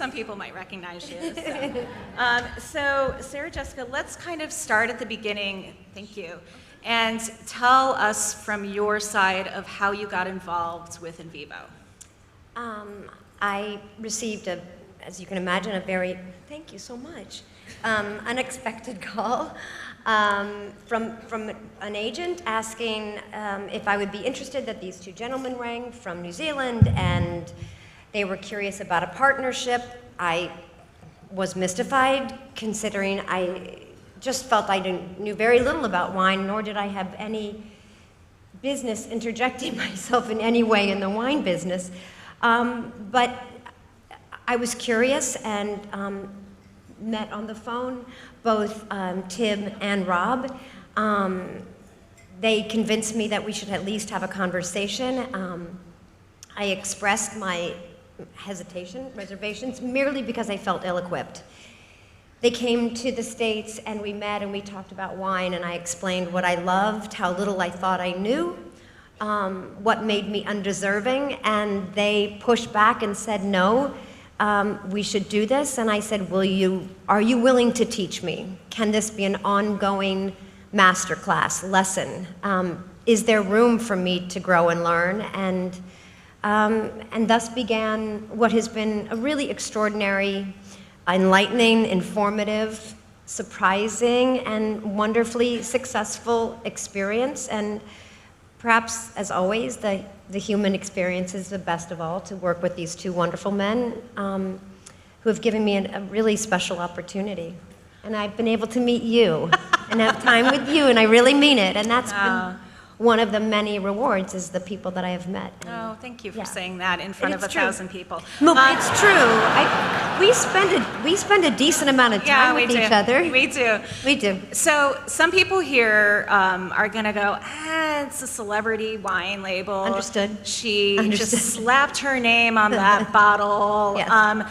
some people might recognize you. So Sarah Jessica, let's kind of start at the beginning, thank you, and tell us from your side of how you got involved with Invivo. I received as you can imagine, a very, thank you so much, unexpected call from an agent asking if I would be interested, that these two gentlemen rang from New Zealand, and they were curious about a partnership. I was mystified, considering I just felt I knew very little about wine, nor did I have any business interjecting myself in any way in the wine business. But I was curious and met on the phone both Tim and Rob. They convinced me that we should at least have a conversation. I expressed my reservations, merely because I felt ill-equipped. They came to the States and we met and we talked about wine, and I explained what I loved, how little I thought I knew, what made me undeserving, and they pushed back and said, no, we should do this. And I said, are you willing to teach me? Can this be an ongoing masterclass lesson? Is there room for me to grow and learn? And thus began what has been a really extraordinary, enlightening, informative, surprising, and wonderfully successful experience. And perhaps, as always, the human experience is the best of all, to work with these two wonderful men who have given me a really special opportunity. And I've been able to meet you and have time with you, and I really mean it. And that's been one of the many rewards, is the people that I have met. Oh, thank you for saying that in front of 1,000 people. No, it's true. We spend a decent amount of time with each other. We do. We do. So some people here are going to go, it's a celebrity wine label. Understood. She just slapped her name on that bottle. Yes.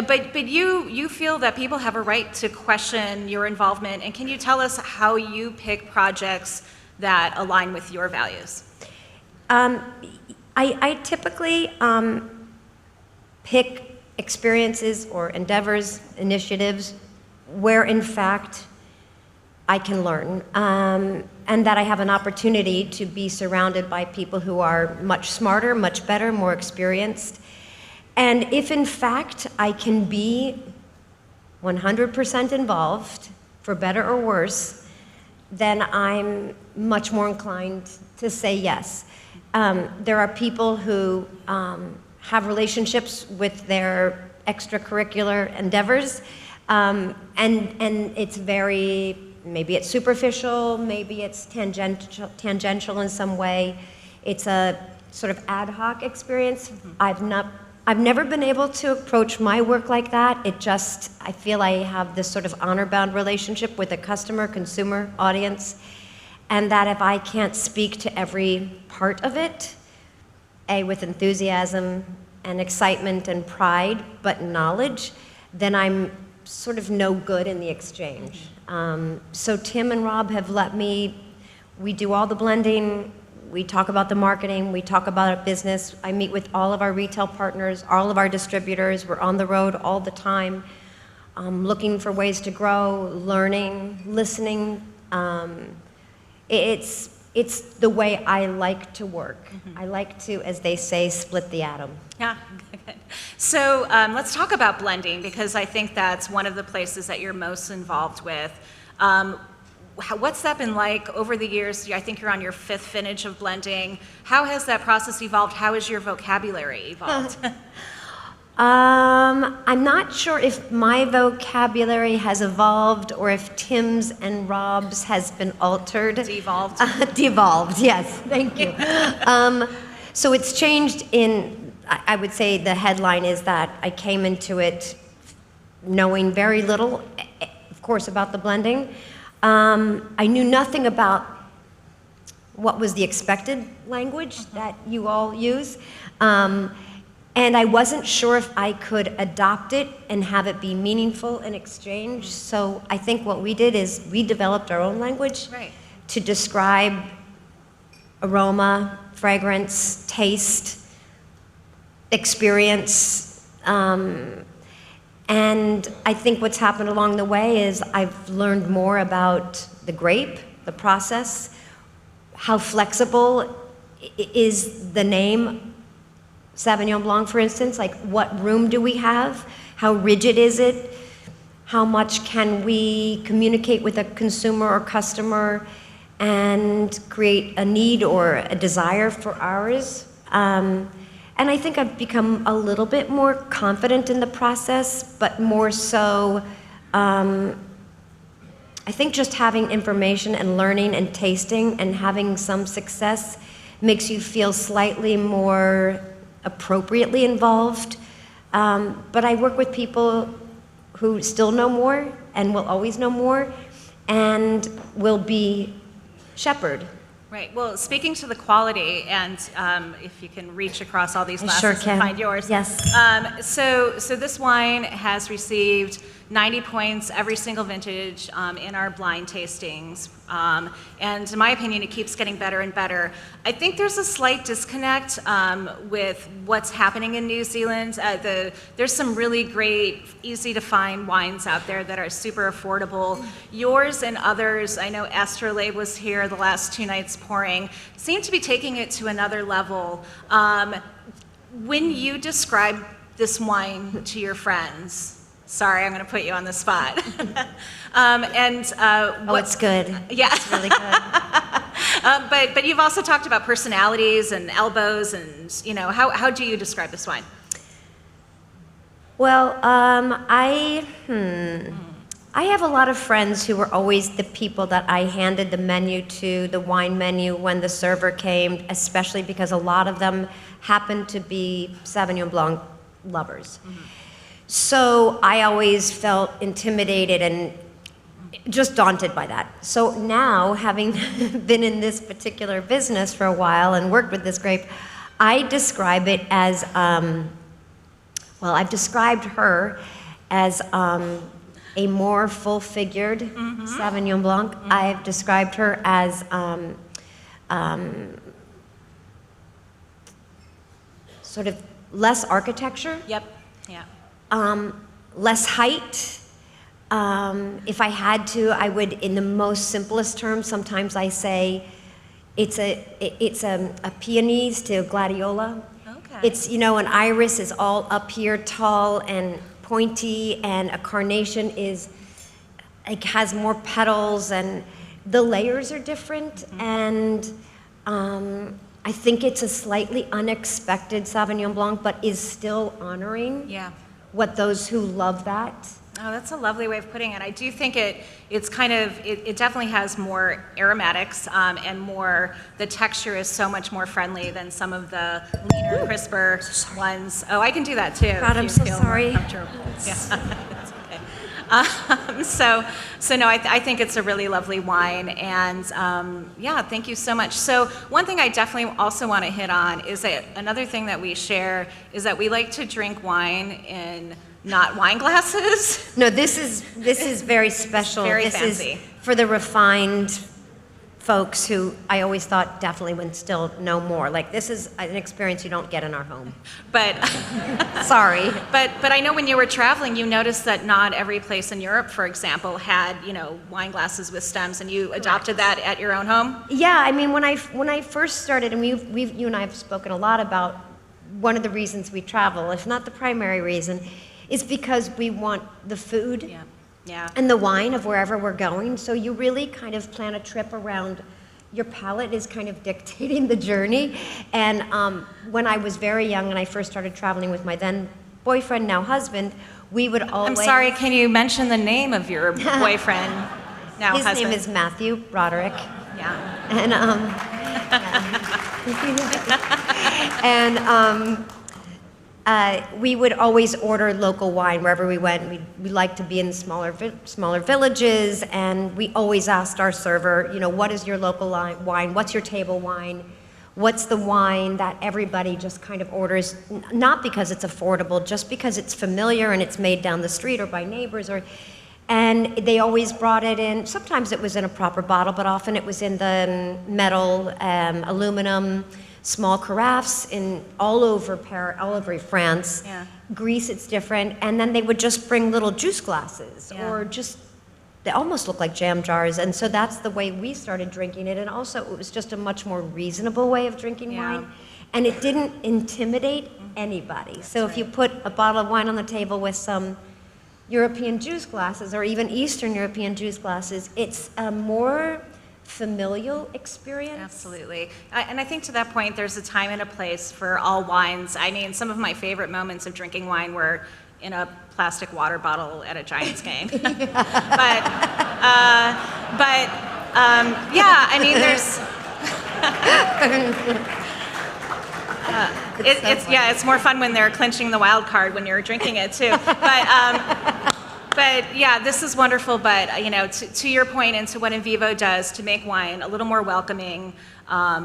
But you feel that people have a right to question your involvement, and can you tell us how you pick projects that align with your values? I typically pick experiences or endeavors, initiatives, where in fact I can learn, and that I have an opportunity to be surrounded by people who are much smarter, much better, more experienced. And if in fact I can be 100% involved, for better or worse, then I'm much more inclined to say yes. There are people who have relationships with their extracurricular endeavors, and it's very, maybe it's superficial, maybe it's tangential in some way. It's a sort of ad hoc experience. I've never been able to approach my work like that. I feel I have this sort of honor-bound relationship with a customer, consumer, audience, and that if I can't speak to every part of it, with enthusiasm and excitement and pride, but knowledge, then I'm sort of no good in the exchange. So Tim and Rob have let me, we do all the blending, we talk about the marketing, we talk about our business. I meet with all of our retail partners, all of our distributors. We're on the road all the time, looking for ways to grow, learning, listening. It's the way I like to work. I like to, as they say, split the atom. Yeah, good. So let's talk about blending, because I think that's one of the places that you're most involved with. What's that been like over the years? I think you're on your 5th vintage of blending. How has that process evolved? How has your vocabulary evolved? I'm not sure if my vocabulary has evolved or if Tim's and Rob's has been altered. Devolved? Devolved, yes, thank you. So it's changed in, I would say the headline is that I came into it knowing very little, of course, about the blending. I knew nothing about what was the expected language that you all use. And I wasn't sure if I could adopt it and have it be meaningful in exchange. So I think what we did is we developed our own language to describe aroma, fragrance, taste, experience. And I think what's happened along the way is I've learned more about the grape, the process, how flexible is the name Sauvignon Blanc, for instance. Like, what room do we have? How rigid is it? How much can we communicate with a consumer or customer and create a need or a desire for ours? And I think I've become a little bit more confident in the process, but more so, I think just having information and learning and tasting and having some success makes you feel slightly more appropriately involved. But I work with people who still know more and will always know more and will be shepherded. Right. Well, speaking to the quality, and if you can reach across all these I glasses sure and can. find yours. Yes. So this wine has received 90 points every single vintage in our blind tastings. And in my opinion, it keeps getting better and better. I think there's a slight disconnect with what's happening in New Zealand. There's some really great, easy to find wines out there that are super affordable. Yours and others, I know Estrelade was here the last 2 nights pouring, seem to be taking it to another level. When you describe this wine to your friends, sorry, I'm going to put you on the spot. It's good. Yeah. It's really good. But you've also talked about personalities and elbows, and how do you describe this wine? Well, I have a lot of friends who were always the people that I handed the menu to, the wine menu, when the server came, especially because a lot of them happened to be Sauvignon Blanc lovers. Mm-hmm. So I always felt intimidated and just daunted by that. So now, having been in this particular business for a while and worked with this grape, I describe it as, I've described her as a more full-figured Sauvignon Blanc. Mm-hmm. I've described her as sort of less architecture. Yep. Yeah. Less height. If I had to, I would, in the most simplest terms, sometimes I say it's a peonese to gladiola. Okay. It's, an iris is all up here, tall and pointy, and a carnation has more petals, and the layers are different, mm-hmm. and I think it's a slightly unexpected Sauvignon Blanc, but is still honoring what those who love that. Oh, that's a lovely way of putting it. I do think it definitely has more aromatics and more, the texture is so much more friendly than some of the leaner, crisper ones. Oh, I can do that too. God, I'm so sorry. Yeah, that's okay. No, I think it's a really lovely wine, and thank you so much. So one thing I definitely also want to hit on is that another thing that we share is that we like to drink wine in not wine glasses. No, this is very special. Very this fancy. Is for the refined folks who I always thought definitely would still know more. Like, this is an experience you don't get in our home. But sorry. But I know when you were traveling, you noticed that not every place in Europe, for example, had wine glasses with stems, and you adopted that at your own home. Yeah, I mean, when I first started, and you and I have spoken a lot about one of the reasons we travel, if not the primary reason, is because we want the food and the wine of wherever we're going. So you really kind of plan a trip around your palate is kind of dictating the journey. And when I was very young and I first started traveling with my then boyfriend, now husband, we would always... I'm sorry, can you mention the name of your boyfriend, now His husband? name is Matthew Broderick. Yeah. And we would always order local wine wherever we went. We liked to be in smaller villages, and we always asked our server, what is your local wine? What's your table wine? What's the wine that everybody just kind of orders, not because it's affordable, just because it's familiar and it's made down the street or by neighbors, and they always brought it in. Sometimes it was in a proper bottle, but often it was in the metal, aluminum, small carafes in all over France. Yeah. Greece, it's different. And then they would just bring little juice glasses Yeah. or just, they almost look like jam jars. And so that's the way we started drinking it. And also it was just a much more reasonable way of drinking Yeah. wine. And it didn't intimidate anybody. So if you put a bottle of wine on the table with some European juice glasses or even Eastern European juice glasses, it's a more familial experience. Absolutely. And I think to that point, there's a time and a place for all wines. I mean, some of my favorite moments of drinking wine were in a plastic water bottle at a Giants game. Yeah, I mean, there's... it's more fun when they're clinching the wild card when you're drinking it too. But yeah, this is wonderful. But you know, to your point and to what Invivo does to make wine a little more welcoming, I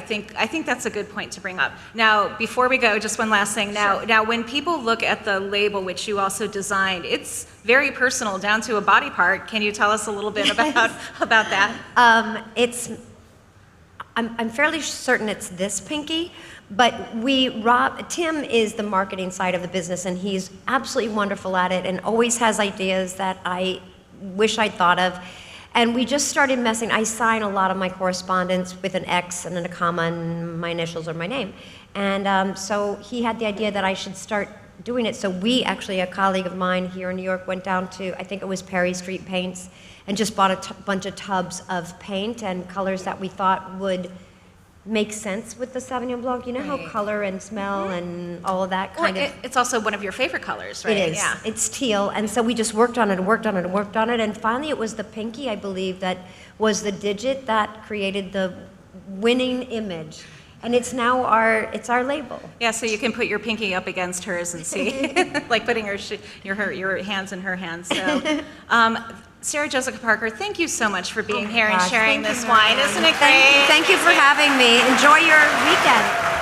think that's a good point to bring up. Now, before we go, just one last thing. Now, when people look at the label, which you also designed, it's very personal down to a body part. Can you tell us a little bit about that? I'm fairly certain it's this pinky, but Tim is the marketing side of the business, and he's absolutely wonderful at it and always has ideas that I wish I'd thought of. And we just started messing. I sign a lot of my correspondence with an X and then a comma and my initials or my name. And so he had the idea that I should start doing it. So we actually, a colleague of mine here in New York, went down to, I think it was Perry Street Paints, and just bought a bunch of tubs of paint and colors that we thought would make sense with the Sauvignon Blanc. You know how color and smell and all of that kind of... It's also one of your favorite colors, right? It is. Yeah. It's teal. And so we just worked on it and worked on it and worked on it. And finally it was the pinky, I believe, that was the digit that created the winning image. And it's now our label. Yeah, so you can put your pinky up against hers and see, like putting your hands in her hands. So, Sarah Jessica Parker, thank you so much for being here and sharing this wine. Isn't it great? Thank you for having me. Enjoy your weekend.